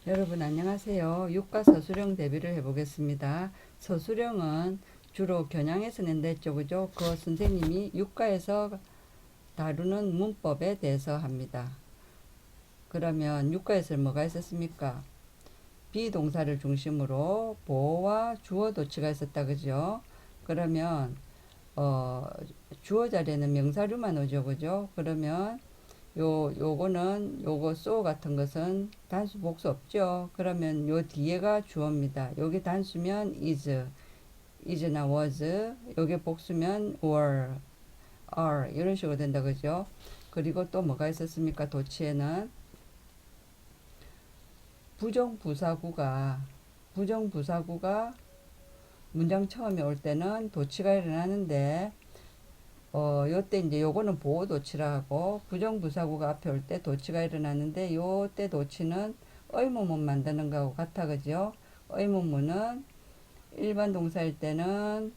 여러분 안녕하세요. 유가 서술형 대비를 해보겠습니다. 서술형은 주로 겨냥해서 낸댔죠, 그죠? 그 선생님이 유가에서 다루는 문법에 대해서 합니다. 그러면 유가에서 뭐가 있었습니까? 비동사를 중심으로 보어와 주어 도치가 있었다, 그죠? 그러면 어, 주어 자리에는 명사류만 오죠, 그죠? 그러면 요거는 요거 so 같은 것은 단수 복수 없죠. 그러면 요 뒤에가 주어입니다. 요게 단수면 is나 was, 요게 복수면 were, are 이런 식으로 된다 그죠? 그리고 또 뭐가 있었습니까? 도치에는 부정부사구가 문장 처음에 올 때는 도치가 일어나는데 요때 이제 요거는 보호 도치라 하고 부정부사구가 앞에 올 때 도치가 일어나는데 요때 도치는 의문문 만드는 거하고 같아 그죠? 의문문은 일반 동사일 때는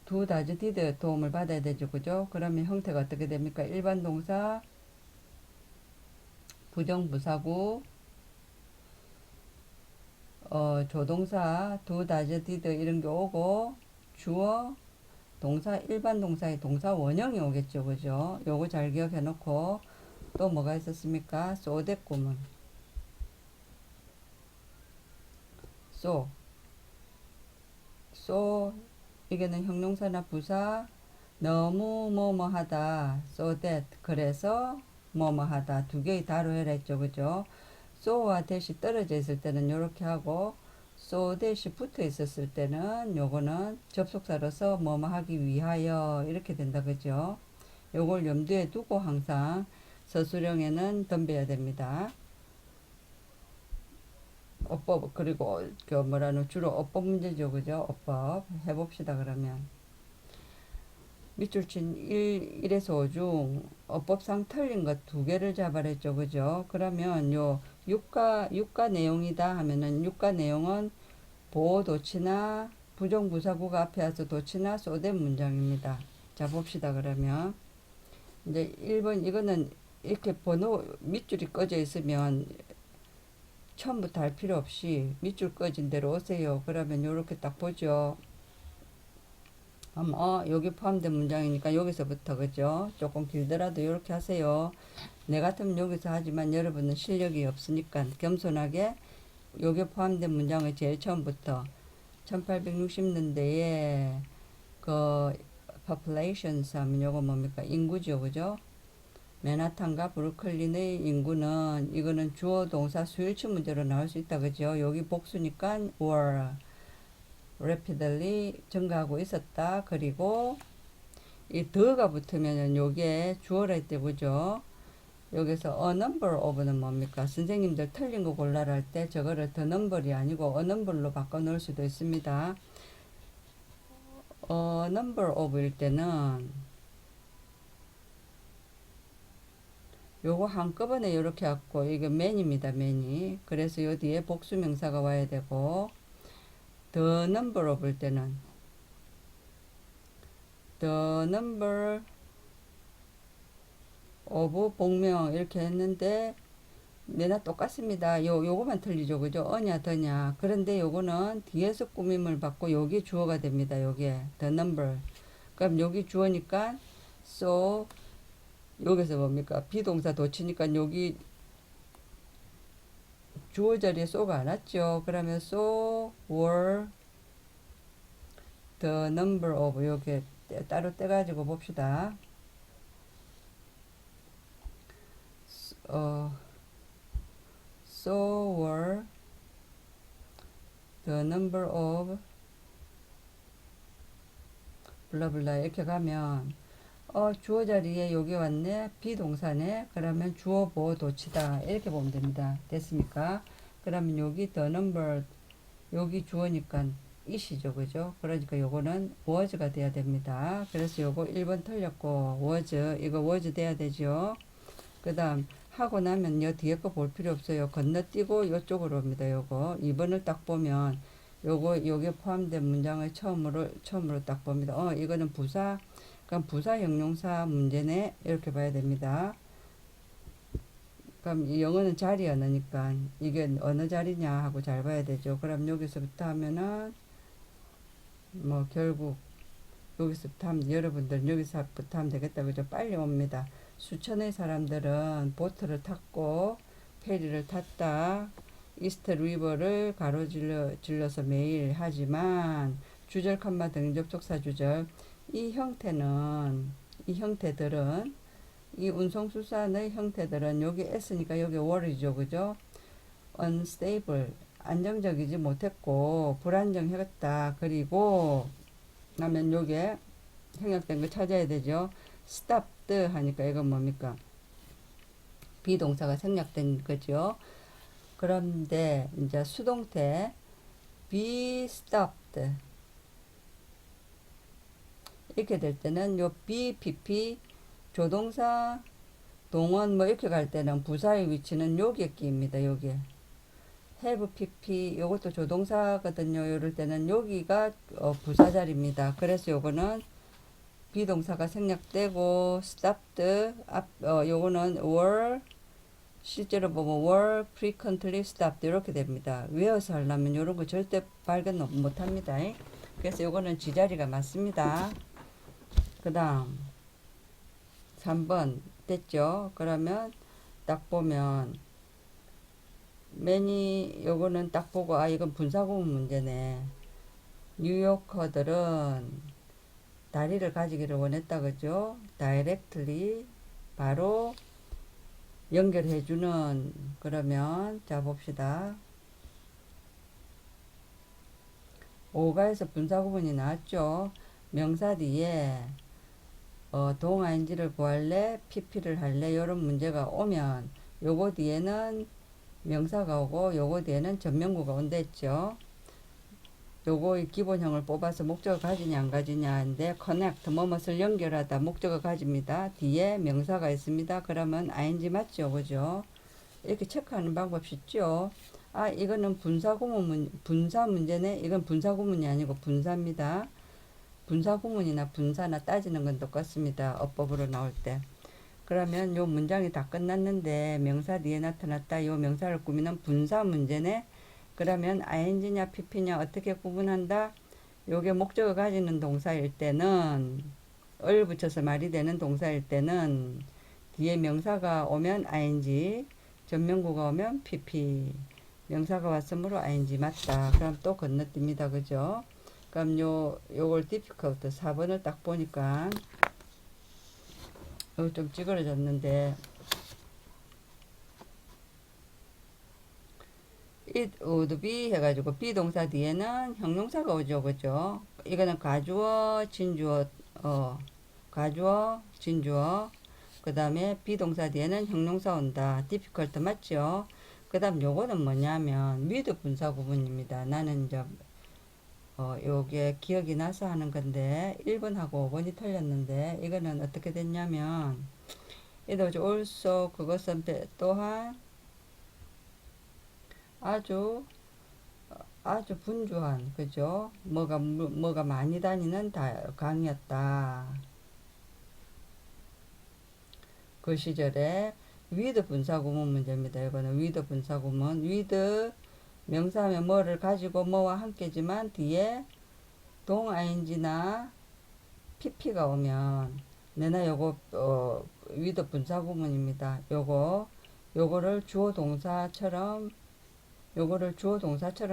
두 다즈 디드 도움을 받아야 되죠 그죠? 그러면 형태가 어떻게 됩니까? 일반 동사 부정부사구 조동사 두 다즈 디드 이런 게 오고 주어 동사 일반 동사의 동사 원형이 오겠죠 그죠? 요거 잘 기억해 놓고 또 뭐가 있었습니까? 쏘대꾸문 쏘 이게는 형용사나 부사 너무 뭐뭐 하다 so that 그래서 뭐뭐 하다 두 개의 다로 해라 했죠 그죠? so와 that이 떨어져 있을 때는 요렇게 하고 so that이 붙어 있었을 때는 요거는 접속사로서 뭐뭐 하기 위하여 이렇게 된다 그죠? 요걸 염두에 두고 항상 서술형에는 덤벼야 됩니다. 어법 그리고 그 뭐라는 주로 어법 문제죠 그죠? 어법 해봅시다 그러면 밑줄친 1에서 5 중 어법상 틀린 것 두 개를 잡아냈죠 그죠? 그러면 요 유가 내용이다 하면은 유가 내용은 보호 도치나 부정부사구가 앞에 와서 도치나 쏘된 문장입니다. 자 봅시다 그러면 이제 1번 이거는 이렇게 번호 밑줄이 꺼져 있으면 처음부터 할 필요 없이 밑줄 꺼진 대로 오세요. 그러면 요렇게 딱 보죠. 여기 포함된 문장이니까 여기서부터 그죠? 조금 길더라도 요렇게 하세요. 내 같으면 여기서 하지만 여러분은 실력이 없으니까 겸손하게 여기 포함된 문장을 제일 처음부터 1860년대에 그 populations 하면 요거 뭡니까? 인구죠. 그죠? 맨하탄과 브루클린의 인구는 이거는 주어 동사 수일치 문제로 나올 수 있다. 그죠? 여기 복수니까 were rapidly 증가하고 있었다. 그리고 이 더가 붙으면은 요게 주어라 할 때 보죠. 여기서 a number of는 뭡니까? 선생님들 틀린 거 골라라 할 때 저거를 the number이 아니고 a number로 바꿔 놓을 수도 있습니다. a number of일 때는 요거 한꺼번에 이렇게 갖고 이게 man입니다. man이. 그래서 요 뒤에 복수 명사가 와야 되고 the number of일 때는 the number of 복명 이렇게 했는데 내나 똑같습니다. 요거만 틀리죠. 그죠? 어냐 더냐. 그런데 요거는 뒤에서 꾸밈을 받고 여기 주어가 됩니다. 요게 the number. 그럼 여기 주어니까 so 여기서 뭡니까? 비동사 도치니까 여기 주어 자리에 so가 안 왔죠. 그러면 so were the number of 요게 따로 떼가지고 봅시다. So were the number of 블라블라 이렇게 가면 주어 자리에 여기 왔네 비동사네 그러면 주어 보어 도치다 이렇게 보면 됩니다. 됐습니까? 그러면 여기 the number 여기 주어니까 it이죠 그죠? 그러니까 요거는 was가 돼야 됩니다. 그래서 요거 1번 틀렸고 was 이거 was 돼야 되죠. 그 다음 하고 나면 요 뒤에 거 볼 필요 없어요. 건너뛰고 요쪽으로 옵니다. 요거 2번을 딱 보면 요게 포함된 문장을 처음으로 딱 봅니다. 이거는 부사 그럼 부사 형용사 문제네 이렇게 봐야 됩니다. 그럼 이 영어는 자리 언어니까 이게 어느 자리냐 하고 잘 봐야 되죠. 그럼 여기서부터 하면은 뭐 결국 여기서부터 하면 여러분들 여기서부터 하면 되겠다 그죠. 빨리 옵니다. 수천의 사람들은 보트를 탔고 페리를 탔다. 이스트 리버를 가로질러서 매일 하지만 주절 컴마 등 접속사 주절 이 형태들은 이 운송수단의 형태들은 여기 S니까 여기 월이죠 그죠. unstable 안정적이지 못했고 불안정했다. 그리고 그러면 요게 생략된 거 찾아야 되죠. stopped 하니까 이건 뭡니까? 비동사가 생략된 거죠. 그런데 이제 수동태 be stopped 이렇게 될 때는 요 be, pp 조동사 동원 뭐 이렇게 갈 때는 부사의 위치는 여기에 끼입니다. 여기에 have pp 요것도 조동사거든요. 이럴 때는 여기가 부사 자리입니다. 그래서 요거는 비동사가 생략되고 stopped 요거는 were 실제로 보면 were frequently stopped 이렇게 됩니다. 외워서 하려면 요런 거 절대 발견 못 합니다. 그래서 요거는 지자리가 맞습니다. 그 다음 3번 됐죠. 그러면 딱 보면 many 요거는 딱 보고 아 이건 분사구문 문제네. 뉴요커들은 다리를 가지기를 원했다 그죠. directly 바로 연결해주는 그러면 자 봅시다. 5가에서 분사구문이 나왔죠. 명사 뒤에 동ing를 구할래 pp를 할래 요런 문제가 오면 요거 뒤에는 명사가 오고 요거 뒤에는 전명구가 온다 했죠. 요거의 기본형을 뽑아서 목적어 가지냐 안 가지냐 하는데 connect 뭐뭇을 연결하다 목적어 가집니다. 뒤에 명사가 있습니다. 그러면 ing 맞죠 그죠. 이렇게 체크하는 방법 쉽죠. 아 이거는 분사 문제네. 이건 분사구문이 아니고 분사입니다. 분사구문이나 분사나 따지는 건 똑같습니다. 어법으로 나올 때. 그러면 요 문장이 다 끝났는데 명사 뒤에 나타났다. 요 명사를 꾸미는 분사 문제네. 그러면 ing냐 pp냐 어떻게 구분한다? 요게 목적어 가지는 동사일 때는 을 붙여서 말이 되는 동사일 때는 뒤에 명사가 오면 ing 전명구가 오면 pp 명사가 왔으므로 ing 맞다. 그럼 또 건너뜁니다. 그죠? 그럼 요걸 difficult 4번을 딱 보니까 여기 좀 찌그러졌는데 it would be 해가지고 비동사 뒤에는 형용사가 오죠 그죠. 이거는 가주어 진주어 가주어 진주어 그 다음에 비동사 뒤에는 형용사 온다. difficult 맞죠. 그 다음 요거는 뭐냐면 with 분사 구문입니다. 나는 이제 요게 기억이 나서 하는 건데 1번하고 5번이 틀렸는데 이거는 어떻게 됐냐면 it was also 그것은 또한 아주 분주한 그죠. 뭐가 많이 다니는 강이었다. 그 시절에 with 분사구문 문제입니다. 이거는 with 분사구문 with 명사하면 뭐를 가지고 뭐와 함께지만 뒤에 동ing나 pp가 오면 내나 요거 with 분사구문입니다. 요거를 주어 동사처럼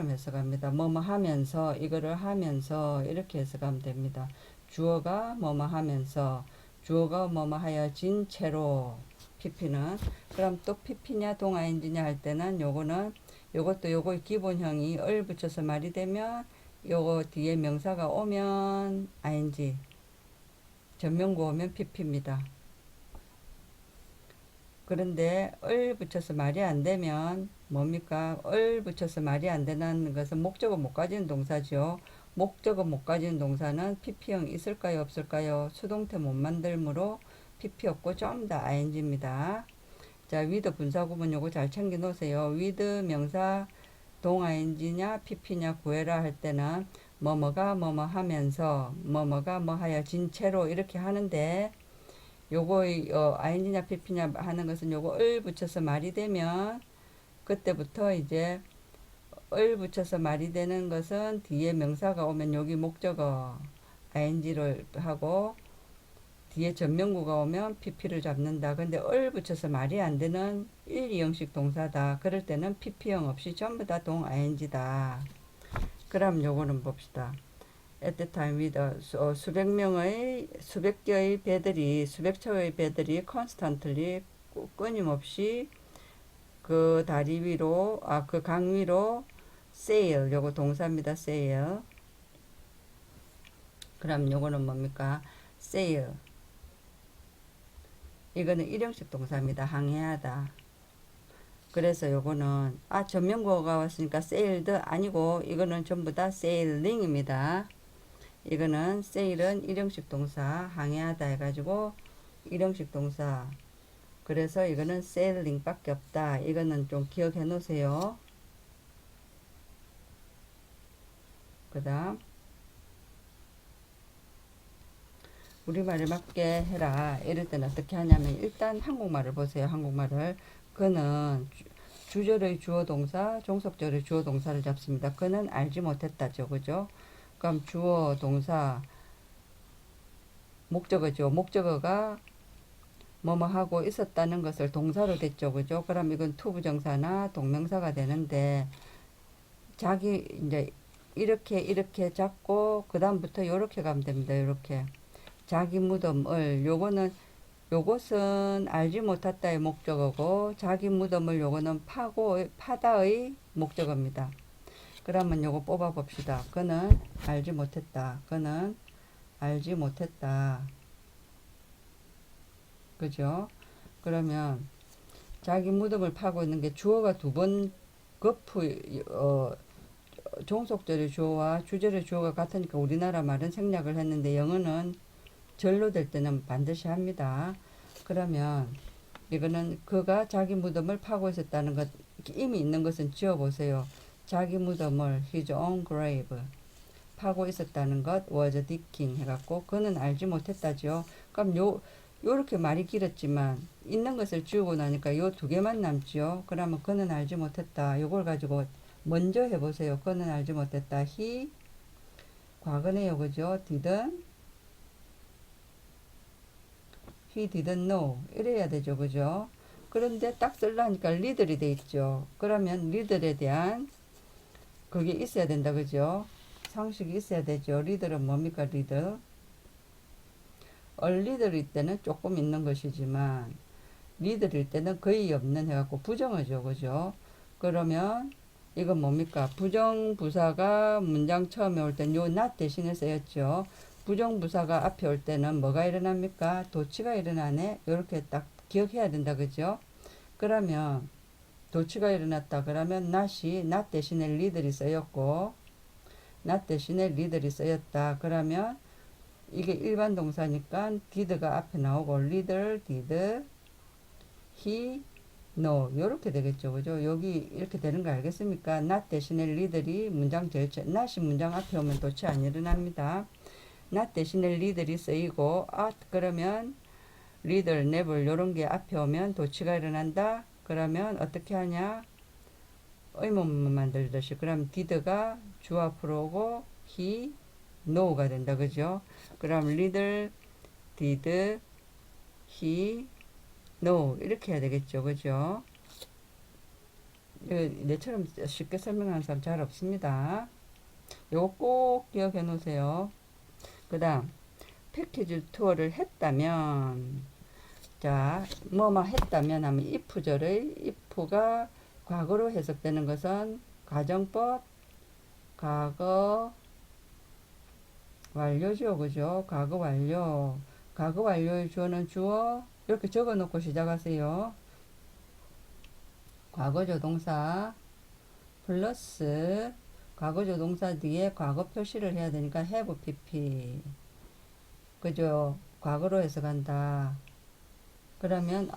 해석합니다. 뭐뭐 하면서 이거를 하면서 이렇게 해석하면 됩니다. 주어가 뭐뭐 하면서 주어가 뭐뭐 하여진 채로 pp는 그럼 또 pp냐 동ing냐 할 때는 요거의 기본형이 을 붙여서 말이 되면 요거 뒤에 명사가 오면 ing 전명구 오면 pp입니다. 그런데 을 붙여서 말이 안 되면 뭡니까? 을 붙여서 말이 안 되는 것은 목적어 못 가지는 동사죠. 목적어 못 가지는 동사는 pp형 있을까요 없을까요? 수동태 못 만들므로 pp 없고 좀 더 ing입니다. 자, with 분사구문 요거 잘 챙겨 놓으세요. with 명사 동ing냐 pp냐 구해라 할 때는 뭐뭐가 뭐뭐 하면서 뭐뭐가 뭐 하여 진 채로 이렇게 하는데 요거 ing냐 pp냐 하는 것은 요거 을 붙여서 말이 되면 그때부터 이제 을 붙여서 말이 되는 것은 뒤에 명사가 오면 여기 목적어 ing를 하고 뒤에 전명구가 오면 pp를 잡는다. 근데 을 붙여서 말이 안 되는 1, 2형식 동사다. 그럴 때는 pp형 없이 전부 다 동 ing다. 그럼 요거는 봅시다. At the time with 수백 개의 배들이 수백 척의 배들이 constantly 끊임없이 그 다리 위로 그 강 위로 sail 요거 동사입니다. sail. 그럼 요거는 뭡니까? sail. 이거는 일형식 동사입니다. 항해하다. 그래서 요거는 전면구어가 왔으니까 sailed 아니고 이거는 전부 다 sailing입니다. 이거는 sail은 일형식 동사 항해하다 해가지고 일형식 동사. 그래서 이거는 sailing 밖에 없다. 이거는 좀 기억해 놓으세요. 그 다음 우리말에 맞게 해라. 이럴 때는 어떻게 하냐면 일단 한국말을 보세요. 한국말을. 그는 주절의 주어 동사, 종속절의 주어 동사를 잡습니다. 그는 알지 못했다죠. 그죠? 그럼 주어 동사 목적어죠. 목적어가 뭐뭐 하고 있었다는 것을 동사로 됐죠. 그죠? 그럼 이건 투부정사나 동명사가 되는데 자기 이제 이렇게 잡고 그 다음부터 요렇게 가면 됩니다. 요렇게 자기 무덤을 요것은 알지 못했다의 목적어고 자기 무덤을 요거는 파다의 목적어입니다. 그러면 요거 뽑아 봅시다. 그는 알지 못했다. 그는 알지 못했다. 그죠? 그러면 자기 무덤을 파고 있는 게 주어가 두 번 종속절의 주어와 주절의 주어가 같으니까 우리나라 말은 생략을 했는데 영어는 절로 될 때는 반드시 합니다. 그러면 이거는 그가 자기 무덤을 파고 있었다는 것 이미 있는 것은 지워보세요. 자기 무덤을 his own grave 파고 있었다는 것 was digging 해갖고 그는 알지 못했다죠. 그럼 요렇게 말이 길었지만 있는 것을 지우고 나니까 요 두 개만 남죠. 그러면 그는 알지 못했다. 요걸 가지고 먼저 해보세요. 그는 알지 못했다. he 과거네요. 그죠? he didn't know 이래야 되죠. 그죠? 그런데 딱 쓰려니까 리들이 돼 있죠. 그러면 리들에 대한 그게 있어야 된다. 그죠? 상식이 있어야 되죠. 리들은 뭡니까? 리들 얼리들일 때는 조금 있는 것이지만 리들일 때는 거의 없는 해갖고 부정어죠. 그죠? 그러면 이건 뭡니까? 부정부사가 문장 처음에 올 땐 요 not 대신에 쓰였죠. 부정부사가 앞에 올 때는 뭐가 일어납니까? 도치가 일어나네. 이렇게 딱 기억해야 된다. 그죠? 그러면 도치가 일어났다. 그러면 not 대신에 리들이 쓰였고 not 대신에 리들이 쓰였다. 그러면 이게 일반 동사니까 did가 앞에 나오고 leader, did, he, no 요렇게 되겠죠. 그죠? 여기 이렇게 되는 거 알겠습니까? not 대신에 leader이 문장 절체 not이 문장 앞에 오면 도치 안 일어납니다. not 대신에 leader이 쓰이고 그러면 leader, never 요런 게 앞에 오면 도치가 일어난다. 그러면 어떻게 하냐? 의문문 만들듯이 그럼 did가 주 앞으로 오고 he, no가 된다. 그죠? 그럼 leader, did, he, no 이렇게 해야 되겠죠. 그죠? 내처럼 쉽게 설명하는 사람 잘 없습니다. 요거 꼭 기억해 놓으세요. 그 다음 패키지 투어를 했다면 자 뭐뭐 했다면 하면 if절의 if가 과거로 해석되는 것은 가정법 과거 완료죠. 그죠? 과거 완료. 과거 완료의 주어는 주어. 이렇게 적어 놓고 시작하세요. 과거조동사 플러스 과거조동사 뒤에 과거 표시를 해야 되니까 have pp. 그죠? 과거로 해석한다. 그러면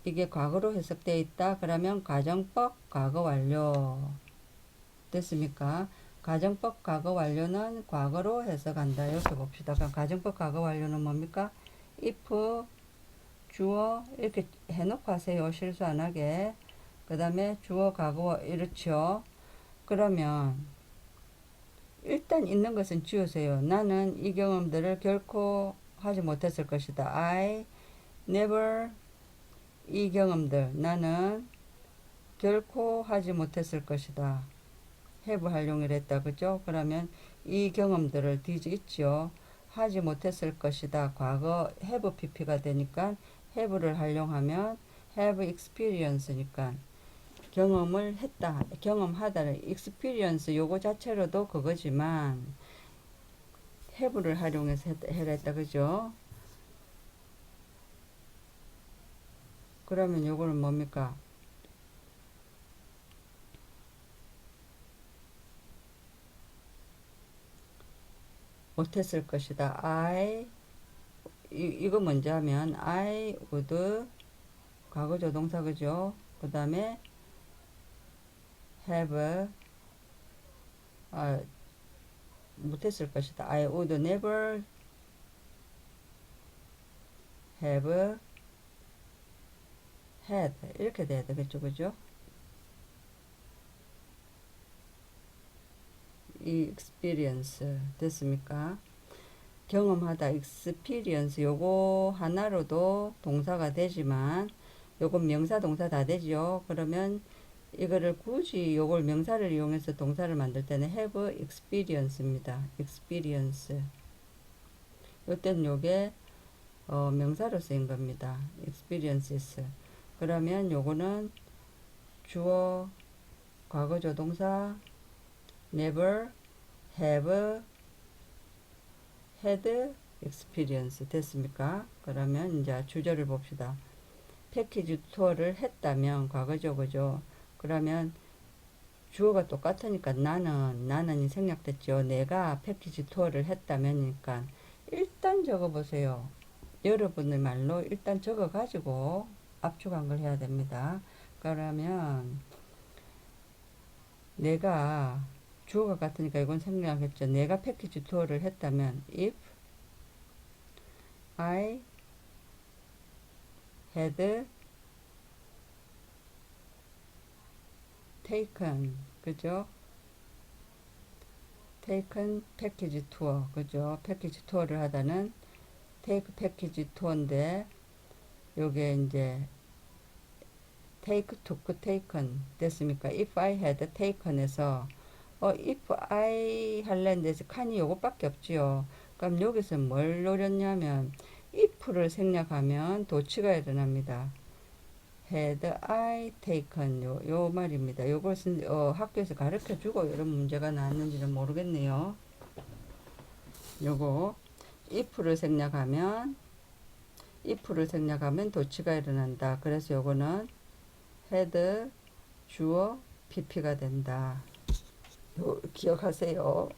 이게 과거로 해석되어 있다. 그러면 가정법 과거 완료. 됐습니까? 가정법 과거 완료는 과거로 해석한다. 이렇게 봅시다. 그럼 가정법 과거 완료는 뭡니까? if 주어 이렇게 해놓고 하세요. 실수 안 하게. 그 다음에 주어 과거 이렇죠. 그러면 일단 있는 것은 지우세요. 나는 이 경험들을 결코 하지 못했을 것이다. I never 이 경험들 나는 결코 하지 못했을 것이다. have 활용을 했다. 그죠? 그러면 이 경험들을 뒤지겠죠. 하지 못했을 것이다. 과거 have pp가 되니까 have를 활용하면 have experience니까 경험을 했다. 경험하다를 experience 요거 자체로도 그거지만 have를 활용해서 했다. 그죠? 그러면 요거는 뭡니까? 못했을 것이다. 이거 먼저 하면 I would 과거조 동사 그죠? 그 다음에 have 못했을 것이다. I would never have had 이렇게 돼야 되겠죠. 그죠? 이 experience 됐습니까? 경험하다 experience 요거 하나로도 동사가 되지만 요건 명사 동사 다 되죠. 그러면 이거를 굳이 요걸 명사를 이용해서 동사를 만들 때는 have experience입니다. experience 요때는 요게 명사로 쓰인 겁니다. experiences 그러면 요거는 주어 과거조 동사 never have had experience 됐습니까? 그러면 이제 주절을 봅시다. 패키지 투어를 했다면 과거죠. 그죠? 그러면 주어가 똑같으니까 나는이 생략됐죠. 내가 패키지 투어를 했다면이니까 일단 적어보세요. 여러분의 말로 일단 적어가지고 압축한 걸 해야 됩니다. 그러면 내가 주어가 같으니까 이건 생략했죠. 내가 패키지 투어를 했다면 if I had taken 그죠? taken 패키지 투어 그죠? 패키지 투어를 하다는 take 패키지 투어인데 요게 이제 take took taken 됐습니까? if I had taken에서 if I 할랜데 칸이 요것밖에 없지요. 그럼 여기서 뭘 노렸냐면 if를 생략하면 도치가 일어납니다. had I taken 요 말입니다. 요것은 학교에서 가르쳐 주고 이런 문제가 나왔는지는 모르겠네요. 요거 if를 생략하면 도치가 일어난다. 그래서 요거는 had 주어 pp가 된다. 기억하세요.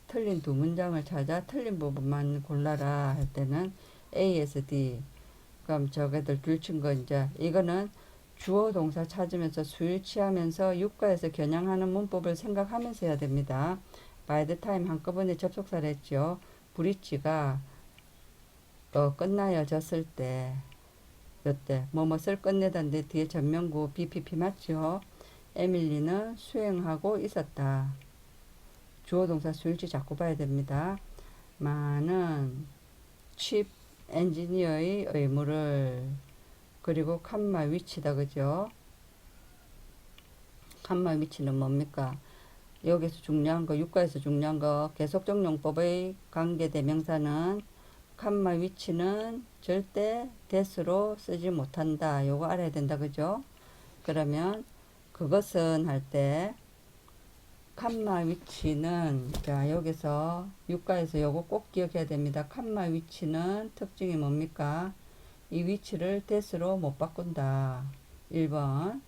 틀린 두 문장을 찾아 틀린 부분만 골라라 할 때는 A에서 D. 그럼 저게들 줄친 거 이제 이거는 주어 동사 찾으면서 수일 취하면서 유가에서 겨냥하는 문법을 생각하면서 해야 됩니다. by the time 한꺼번에 접속사를 했죠. 브릿지가 끝나여졌을 때 요때 뭐뭇을 끝내다인데 뒤에 전명구 BPP 맞죠? 에밀리는 수행하고 있었다. 주어 동사 수일치 자꾸 봐야 됩니다. 많은 칩 엔지니어의 의무를 그리고 칸마 위치다 그죠? 칸마 위치는 뭡니까? 여기서 중요한 거 유가에서 중요한 거 계속적용법의 관계대명사는 칸마 위치는 절대 대수로 쓰지 못한다. 요거 알아야 된다 그죠? 그러면 그것은 할 때 칸마 위치는 자 여기서 유가에서 요거 꼭 기억해야 됩니다. 칸마 위치는 특징이 뭡니까? 이 위치를 대수로 못 바꾼다. 1번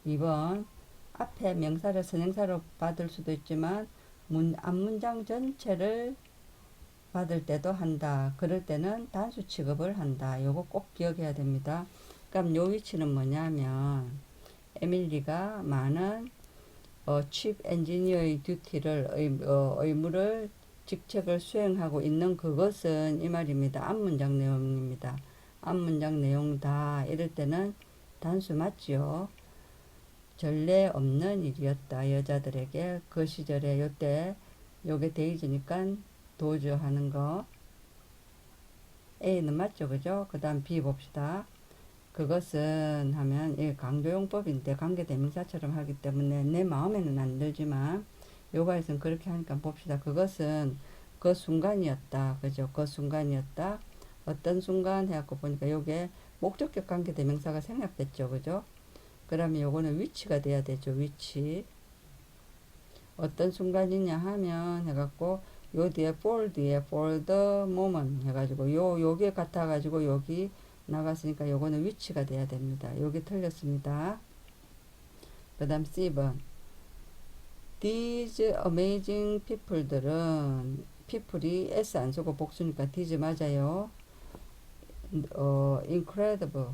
2번 앞에 명사를 선행사로 받을 수도 있지만 앞문장 전체를 받을 때도 한다. 그럴 때는 단수 취급을 한다. 요거 꼭 기억해야 됩니다. 그럼 요 위치는 뭐냐면 에밀리가 많은 칩 엔지니어의 듀티를 의무를 직책을 수행하고 있는 그것은 이 말입니다. 앞문장 내용입니다. 앞문장 내용 다 이럴 때는 단수 맞지요. 전례 없는 일이었다. 여자들에게 그 시절에 요때 요게 데이지니까 도주하는 거. A는 맞죠, 그죠? 그 다음 B 봅시다. 그것은 하면 이 강조용법인데 관계대명사처럼 하기 때문에 내 마음에는 안 들지만 요가에서는 그렇게 하니까 봅시다. 그것은 그 순간이었다. 그죠? 그 순간이었다. 어떤 순간 해갖고 보니까 요게 목적격 관계대명사가 생략됐죠. 그죠? 그러면 요거는 위치가 돼야 되죠. 위치. 어떤 순간이냐 하면 해갖고 요 뒤에 for 뒤에 for the moment 해가지고 요게 같아가지고 여기 나갔으니까 요거는 위치가 돼야 됩니다. 요게 틀렸습니다. 그 다음 C번 these amazing people들은 people이 S 안 쓰고 복수니까 these 맞아요. incredible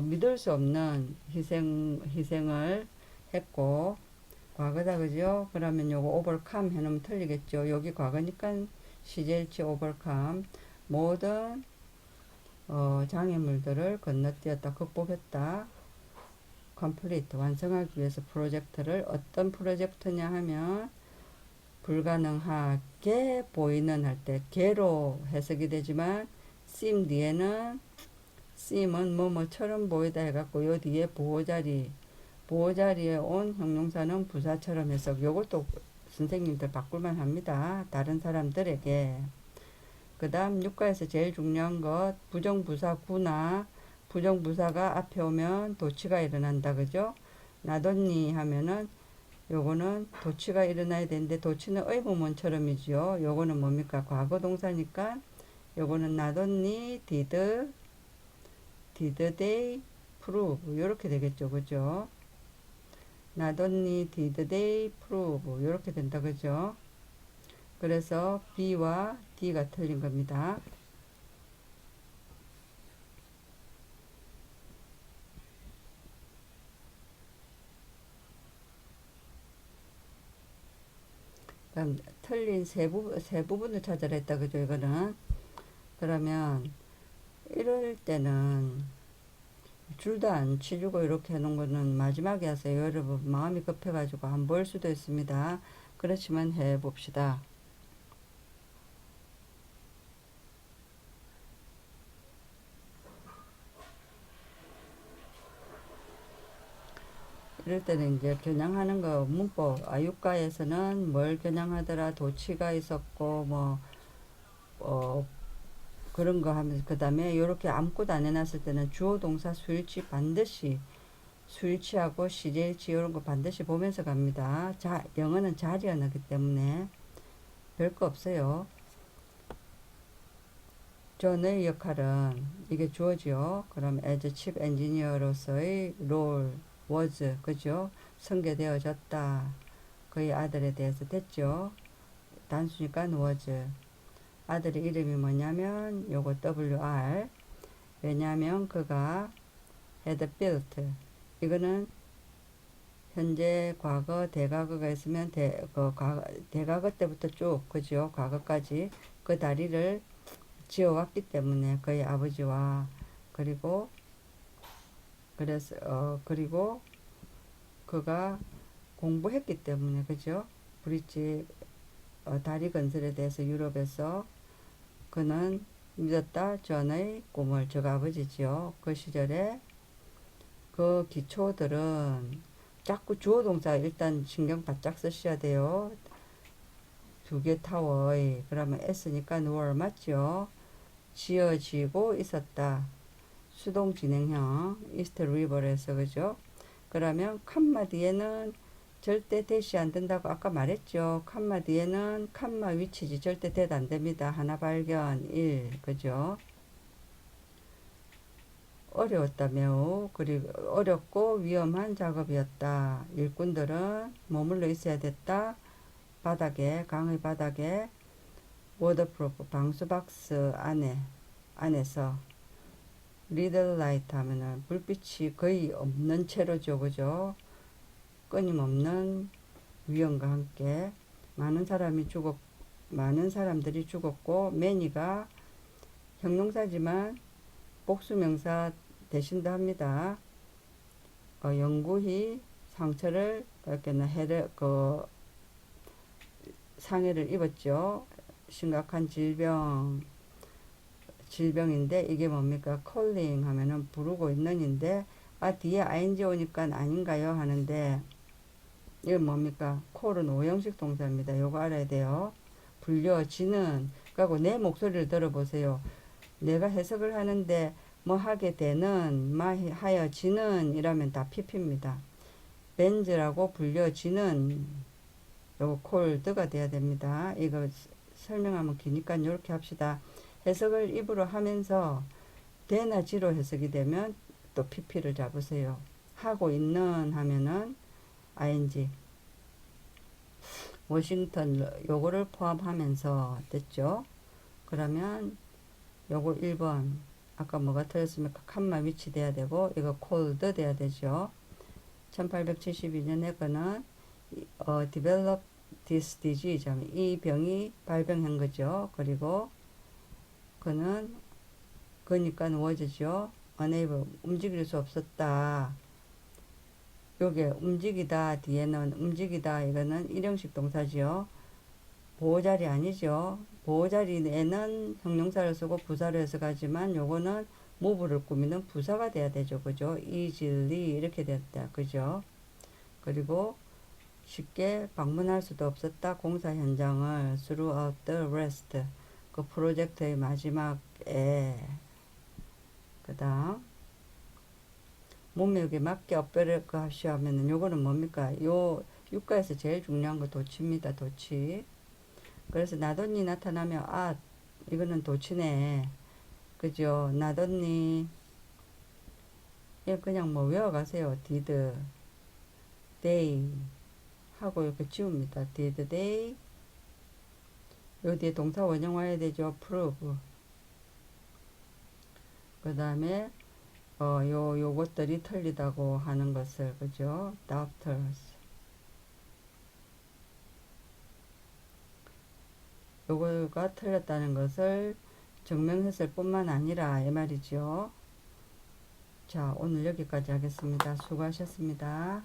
믿을 수 없는 희생을 했고 과거다 그죠? 그러면 요거 overcome 해놓으면 틀리겠죠. 여기 과거니까 시제일치 overcome 모든 장애물들을 건너뛰었다 극복했다. complete 완성하기 위해서 프로젝트를 어떤 프로젝트냐 하면 불가능하게 보이는 할 때 개로 해석이 되지만 seem 뒤에는 seem은 뭐뭐처럼 보이다 해갖고 요 뒤에 보호자리에 온 형용사는 부사처럼 해석. 요것도 선생님들 바꿀만 합니다. 다른 사람들에게. 그 다음 육가에서 제일 중요한 것 부정부사 구나 부정부사가 앞에 오면 도치가 일어난다. 그죠? 나뒀니 하면은 요거는 도치가 일어나야 되는데 도치는 의문문처럼이지요. 요거는 뭡니까? 과거 동사니까 요거는 나뒀니 did they prove 요렇게 되겠죠. 그죠? not only did they prove 이렇게 된다 그죠? 그래서 B와 D가 틀린 겁니다. 그럼 틀린 세 부분을 찾아라 했다 그죠? 이거는 그러면 이럴 때는 줄도 안 치주고 이렇게 해놓은 거는 마지막에 하세요. 여러분 마음이 급해가지고 안 보일 수도 있습니다. 그렇지만 해봅시다. 이럴 때는 이제 겨냥하는 거 문법 아유가에서는 뭘 겨냥하더라 도치가 있었고 뭐 그런 거 하면서 그 다음에 이렇게 아무것도 안 해놨을 때는 주어 동사 수일치 반드시 수일치하고 시제일치 이런 거 반드시 보면서 갑니다. 영어는 자리 언어기 때문에 별거 없어요. 저의 역할은 이게 주어지요. 그럼 as chief engineer로서의 role was 그죠? 선계되어졌다. 그의 아들에 대해서 됐죠. 단수니까 was. 아들의 이름이 뭐냐면 요거 WR. 왜냐면 그가 had built. 이거는 현재 과거 대과거가 있으면 대과거 때부터 쭉 그죠? 과거까지 그 다리를 지어왔기 때문에 그의 아버지와 그리고 그리고 그가 공부했기 때문에 그죠? 브릿지 다리 건설에 대해서 유럽에서 그는 믿었다. 전의 꿈을 즉 아버지지요. 그 시절에 그 기초들은 자꾸 주어 동사 일단 신경 바짝 쓰셔야 돼요. 두 개 타워의 그러면 S니까 were 맞죠? 지어지고 있었다. 수동 진행형 이스트 리버에서 그죠? 그러면 칸마 뒤에는 절대 대시 안 된다고 아까 말했죠. 칸마 뒤에는 칸마 위치지 절대 대도 안 됩니다. 하나 발견 1 그죠? 어려웠다 매우 그리고 어렵고 위험한 작업이었다. 일꾼들은 머물러 있어야 됐다. 바닥에 강의 바닥에 워터프루프 방수박스 안에서 little light 하면은 불빛이 거의 없는 채로죠. 그죠? 끊임없는 위험과 함께 많은 사람들이 죽었고, many가 형용사지만 복수명사 대신도 합니다. 영구히 상처를 상해를 입었죠. 심각한 질병인데 이게 뭡니까? calling 하면은 부르고 있는인데 뒤에 ing 오니까 아닌가요? 하는데 이게 뭡니까? call은 오형식 동사입니다. 요거 알아야 돼요. 불려지는 그리고 내 목소리를 들어보세요. 내가 해석을 하는데 뭐 하게 되는 하여지는 이라면 다 pp입니다. 벤즈라고 불려지는 요거 cold가 돼야 됩니다. 이거 설명하면 기니까 이렇게 합시다. 해석을 입으로 하면서 대나 지로 해석이 되면 또 pp를 잡으세요. 하고 있는 하면은 ing 워싱턴 요거를 포함하면서 됐죠. 그러면 요거 1번 아까 뭐가 틀렸습니까? 칸마 위치돼야 되고 이거 cold 돼야 되죠. 1872년에 그는 develop this disease 이 병이 발병한 거죠. 그리고 그는 그니까 was죠. unable 움직일 수 없었다. 요게 움직이다 뒤에는 움직이다 이거는 일형식 동사지요. 보호자리 아니죠. 보호자리에는 형용사를 쓰고 부사를 해석하지만 요거는 move를 꾸미는 부사가 돼야 되죠. 그죠? easily 이렇게 됐다. 그죠? 그리고 쉽게 방문할 수도 없었다. 공사 현장을 throughout the rest 그 프로젝트의 마지막에 그 다음 몸매에게 맞게 업별을 그 합시오 하면은 요거는 뭡니까? 요 육가에서 제일 중요한 거 도치입니다. 도치. 그래서 나덧니 나타나면 이거는 도치네. 그죠? 나덧니 그냥 뭐 외워가세요. did they 하고 이렇게 지웁니다. did they 요 뒤에 동사 원형 와야 되죠. prove 그 다음에 요것들이 틀리다고 하는 것을 그죠? doctors 요거가 틀렸다는 것을 증명했을 뿐만 아니라 이 말이죠. 자, 오늘 여기까지 하겠습니다. 수고하셨습니다.